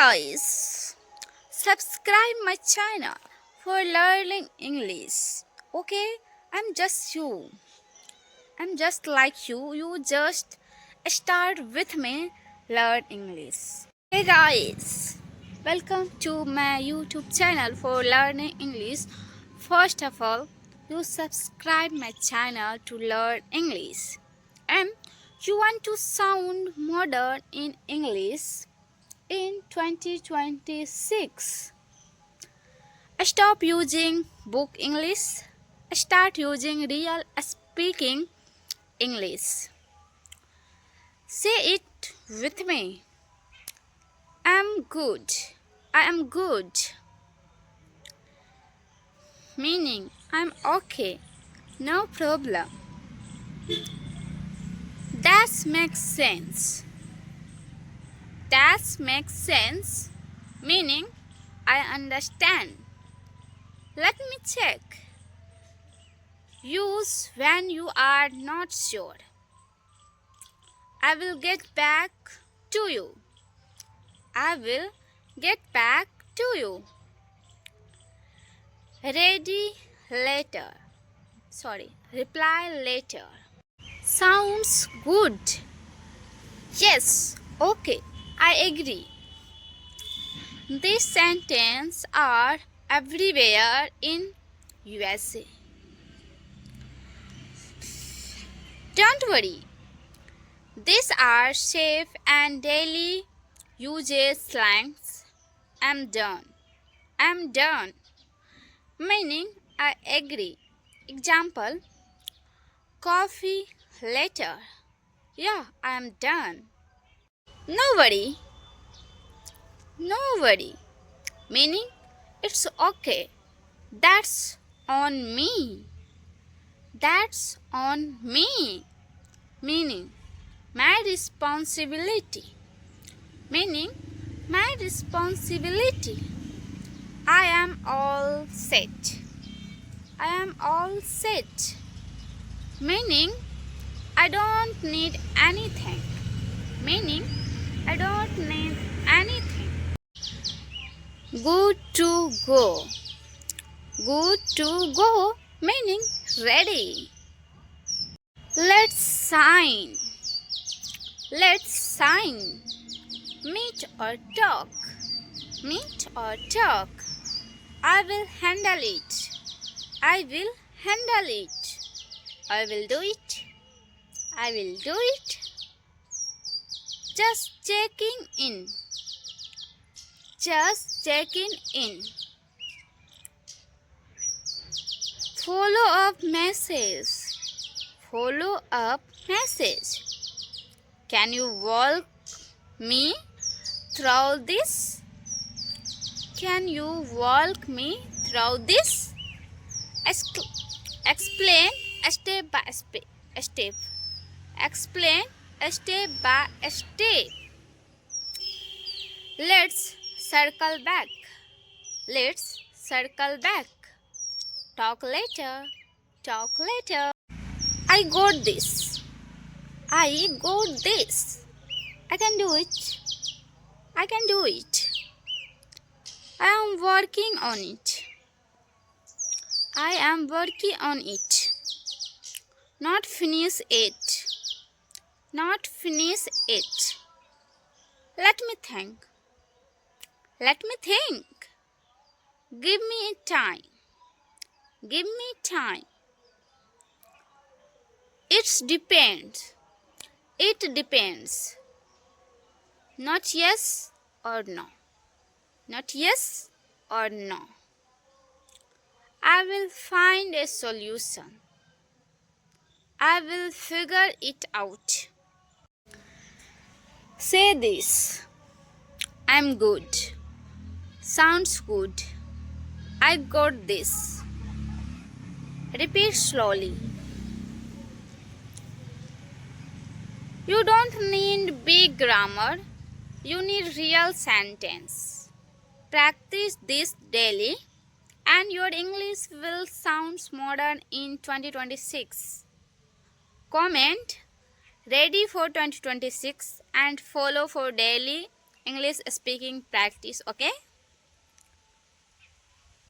guys, subscribe my channel for learning English. Okay, I'm just you. I'm just like you. You just start with me, learn English. Hey guys, welcome to my YouTube channel for learning English. First of all, you subscribe my channel to learn English. And you want to sound modern in English in 2026. Stop using book English. Start using real speaking English. Say it with me. I'm good. I am good. Meaning I'm okay. No problem. That makes sense. That makes sense. Meaning I understand. Let me check. Use when you are not sure. I will get back to you. I will get back to you. Reply later. Sounds good. Yes, okay, I agree. These sentences are everywhere in USA. Don't worry. These are safe and daily usage slangs. I'm done. I'm done. Meaning I agree. Example: coffee later. Yeah, I am done. No worry. No worry. Meaning it's okay. That's on me. That's on me. Meaning my responsibility. Meaning my responsibility. I am all set. I am all set. Meaning I don't need anything. Meaning I don't need anything. Good to go. Good to go. Meaning ready. Let's sign. Let's sign. Meet or talk. Meet or talk. I will handle it. I will handle it. I will do it. I will do it. Just checking in. Just checking in. Follow up message. Follow up message. Can you walk me through this? Can you walk me through this? Explain step by step. Explain step by step. Let's circle back. Let's circle back. Talk later. Talk later. I got this. I got this. I can do it. I can do it. I am working on it. I am working on it. Not finish it. Not finish it. Let me think. Let me think. Give me time. Give me time. It depends. It depends. Not yes or no. Not yes or no. I will find a solution. I will figure it out. Say this. I'm good. Sounds good. I got this. Repeat slowly. You don't need big grammar. You need real sentence. Practice this daily and your English will sound modern in 2026. Comment ready for 2026 and follow for daily English speaking practice. Okay.